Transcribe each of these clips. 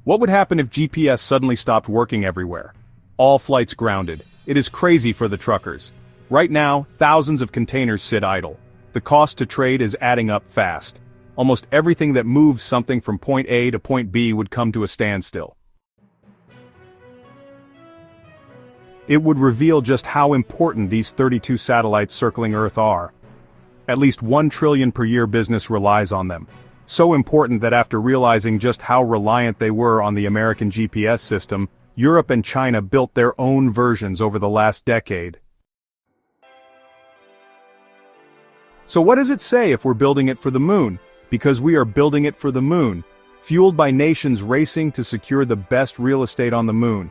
What would happen if GPS suddenly stopped working everywhere? All flights grounded. It is crazy for the truckers. Right now, thousands of containers sit idle. The cost to trade is adding up fast. Almost everything that moves something from point A to point B would come to a standstill. It would reveal just how important these 32 satellites circling Earth are. At least 1 trillion per year business relies on them. So important that after realizing just how reliant they were on the American GPS system, Europe and China built their own versions over the last decade. So what does it say if we're building it for the moon? Because we are building it for the moon, fueled by nations racing to secure the best real estate on the moon.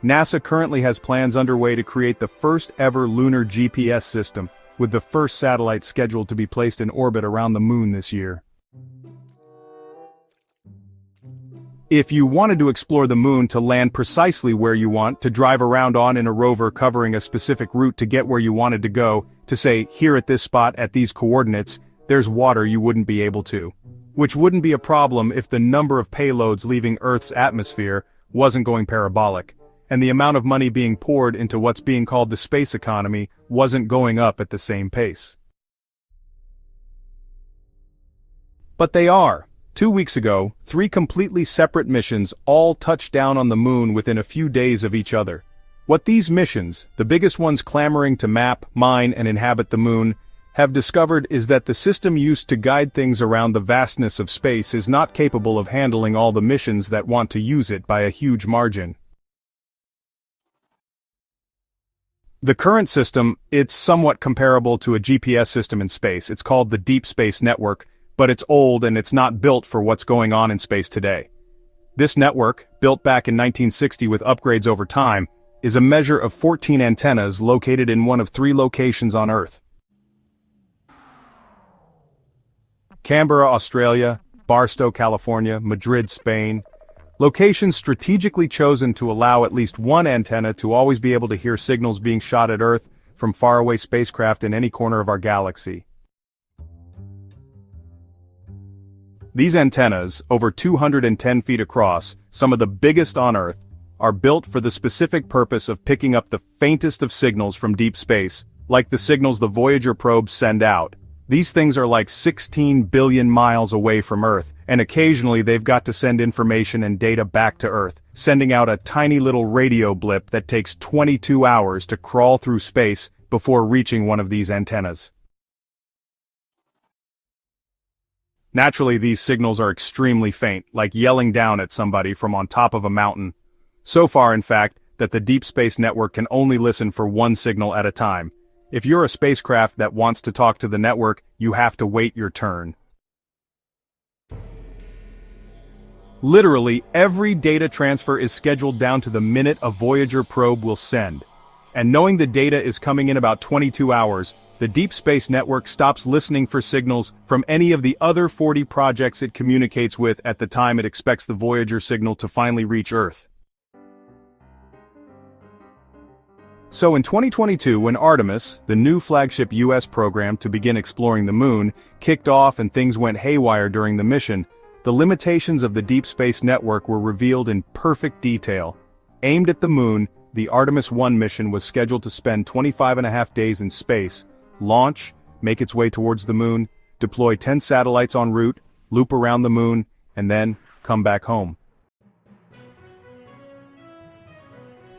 NASA currently has plans underway to create the first ever lunar GPS system, with the first satellite scheduled to be placed in orbit around the moon this year. If you wanted to explore the moon to land precisely where you want, to drive around on in a rover covering a specific route to get where you wanted to go, to say, here at this spot at these coordinates, there's water you wouldn't be able to. Which wouldn't be a problem if the number of payloads leaving Earth's atmosphere wasn't going parabolic, and the amount of money being poured into what's being called the space economy wasn't going up at the same pace. But they are. 2 weeks ago, 3 completely separate missions all touched down on the moon within a few days of each other. What these missions, the biggest ones clamoring to map, mine, and inhabit the moon, have discovered is that the system used to guide things around the vastness of space is not capable of handling all the missions that want to use it by a huge margin. The current system, it's somewhat comparable to a GPS system in space. It's called the Deep Space Network, but it's old and it's not built for what's going on in space today. This network, built back in 1960 with upgrades over time, is a measure of 14 antennas located in one of 3 locations on Earth. Canberra, Australia, Barstow, California, Madrid, Spain. Locations strategically chosen to allow at least one antenna to always be able to hear signals being shot at Earth from faraway spacecraft in any corner of our galaxy. These antennas, over 210 feet across, some of the biggest on Earth, are built for the specific purpose of picking up the faintest of signals from deep space, like the signals the Voyager probes send out. These things are like 16 billion miles away from Earth, and occasionally they've got to send information and data back to Earth, sending out a tiny little radio blip that takes 22 hours to crawl through space before reaching one of these antennas. Naturally, these signals are extremely faint, like yelling down at somebody from on top of a mountain. So far, in fact, that the Deep Space Network can only listen for one signal at a time. If you're a spacecraft that wants to talk to the network, you have to wait your turn. Literally, every data transfer is scheduled down to the minute a Voyager probe will send. And knowing the data is coming in about 22 hours, the Deep Space Network stops listening for signals from any of the other 40 projects it communicates with at the time it expects the Voyager signal to finally reach Earth. So in 2022, when Artemis, the new flagship US program to begin exploring the moon, kicked off and things went haywire during the mission, the limitations of the Deep Space Network were revealed in perfect detail. Aimed at the moon, the Artemis 1 mission was scheduled to spend 25.5 days in space, launch, make its way towards the moon, deploy 10 satellites en route, loop around the moon, and then come back home.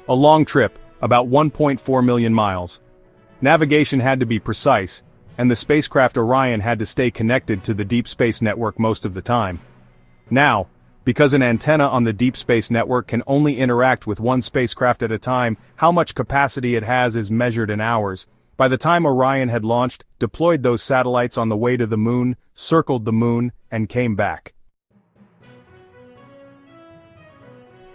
A long trip, about 1.4 million miles. Navigation had to be precise, and the spacecraft Orion had to stay connected to the Deep Space Network most of the time. Now, because an antenna on the Deep Space Network can only interact with one spacecraft at a time, how much capacity it has is measured in hours. By the time Orion had launched, deployed those satellites on the way to the moon, circled the moon, and came back.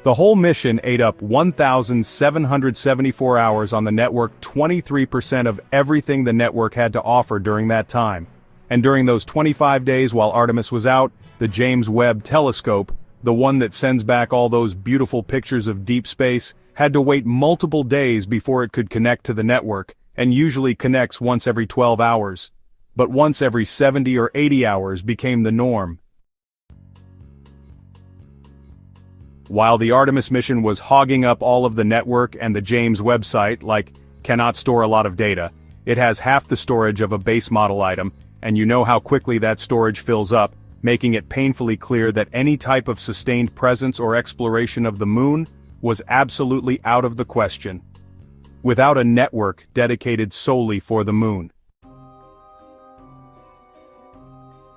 The whole mission ate up 1,774 hours on the network, 23% of everything the network had to offer during that time. And during those 25 days while Artemis was out, the James Webb Telescope, the one that sends back all those beautiful pictures of deep space, had to wait multiple days before it could connect to the network, and usually connects once every 12 hours. But once every 70 or 80 hours became the norm. While the Artemis mission was hogging up all of the network and the James website, like, cannot store a lot of data, it has half the storage of a base model item, and you know how quickly that storage fills up, making it painfully clear that any type of sustained presence or exploration of the moon was absolutely out of the question. Without a network dedicated solely for the moon.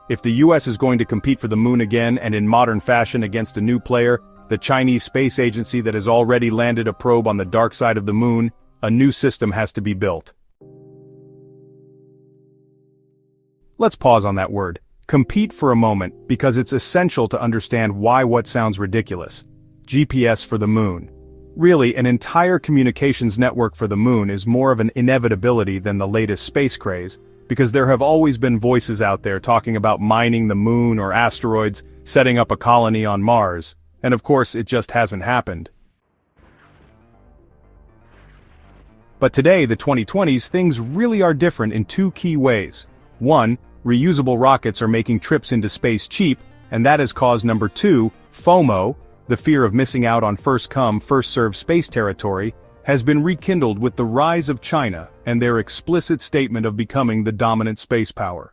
If the US is going to compete for the moon again and in modern fashion against a new player, the Chinese space agency that has already landed a probe on the dark side of the moon, a new system has to be built. Let's pause on that word, compete, for a moment, because it's essential to understand why what sounds ridiculous. GPS for the moon. Really, an entire communications network for the moon is more of an inevitability than the latest space craze, because there have always been voices out there talking about mining the moon or asteroids, setting up a colony on Mars, and of course it just hasn't happened. But today, the 2020s, things really are different in two key ways. One, reusable rockets are making trips into space cheap, and that has caused number two, FOMO, the fear of missing out on first-come, first-served space territory, has been rekindled with the rise of China and their explicit statement of becoming the dominant space power.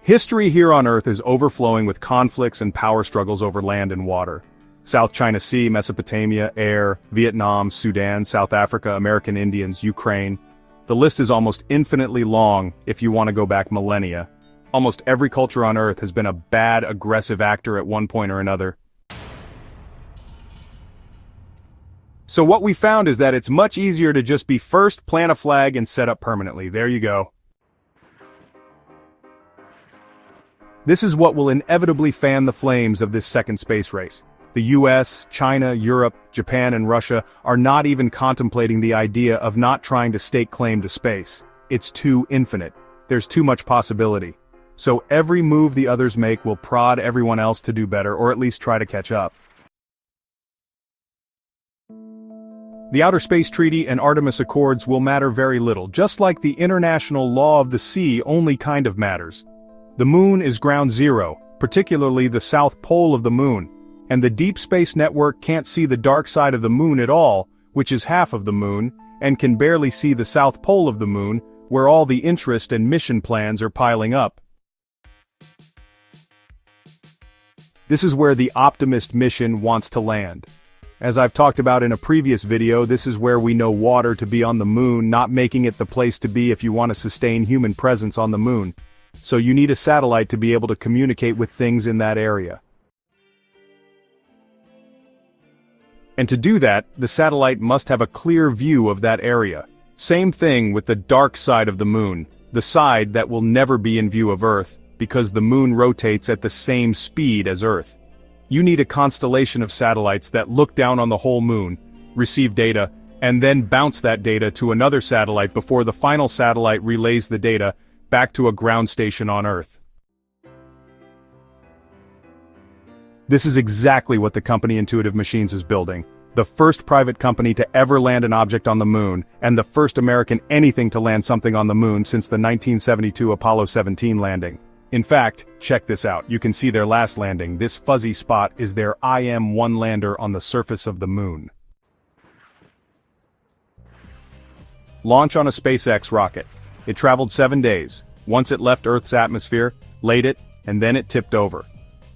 History here on Earth is overflowing with conflicts and power struggles over land and water. South China Sea, Mesopotamia, air, Vietnam, Sudan, South Africa, American Indians, Ukraine. The list is almost infinitely long if you want to go back millennia. Almost every culture on Earth has been a bad, aggressive actor at one point or another. So what we found is that it's much easier to just be first, plant a flag, and set up permanently. There you go. This is what will inevitably fan the flames of this second space race. The US, China, Europe, Japan, and Russia are not even contemplating the idea of not trying to stake claim to space. It's too infinite. There's too much possibility. So every move the others make will prod everyone else to do better, or at least try to catch up. The Outer Space Treaty and Artemis Accords will matter very little, just like the international law of the sea only kind of matters. The moon is ground zero, particularly the south pole of the moon, and the Deep Space Network can't see the dark side of the moon at all, which is half of the moon, and can barely see the south pole of the moon, where all the interest and mission plans are piling up. This is where the Optimist mission wants to land. As I've talked about in a previous video, this is where we know water to be on the moon, not making it the place to be if you want to sustain human presence on the moon. So you need a satellite to be able to communicate with things in that area. And to do that, the satellite must have a clear view of that area. Same thing with the dark side of the moon, the side that will never be in view of Earth, because the moon rotates at the same speed as Earth. You need a constellation of satellites that look down on the whole moon, receive data, and then bounce that data to another satellite before the final satellite relays the data back to a ground station on Earth. This is exactly what the company Intuitive Machines is building. The first private company to ever land an object on the moon, and the first American anything to land something on the moon since the 1972 Apollo 17 landing. In fact, check this out. You can see their last landing. This fuzzy spot is their IM-1 lander on the surface of the moon. Launch on a SpaceX rocket. It traveled 7 days. Once it left Earth's atmosphere, laid it, and then it tipped over.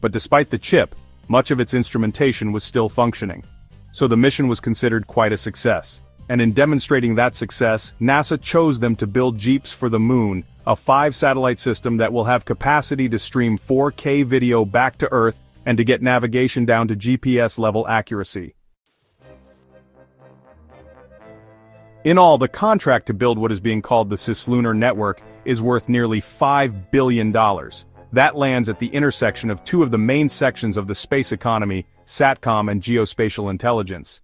But despite the chip, much of its instrumentation was still functioning. So the mission was considered quite a success. And in demonstrating that success, NASA chose them to build Jeeps for the Moon, a 5-satellite system that will have capacity to stream 4K video back to Earth and to get navigation down to GPS-level accuracy. In all, the contract to build what is being called the cislunar network is worth nearly $5 billion. That lands at the intersection of two of the main sections of the space economy, SATCOM and geospatial intelligence.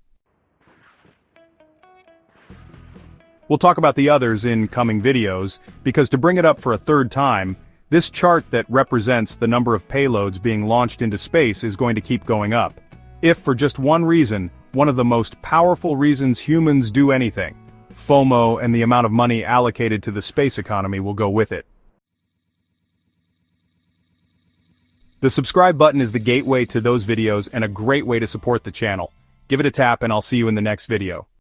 We'll talk about the others in coming videos, because to bring it up for a third time, this chart that represents the number of payloads being launched into space is going to keep going up. If for just one reason, one of the most powerful reasons humans do anything, FOMO and the amount of money allocated to the space economy will go with it. The subscribe button is the gateway to those videos and a great way to support the channel. Give it a tap and I'll see you in the next video.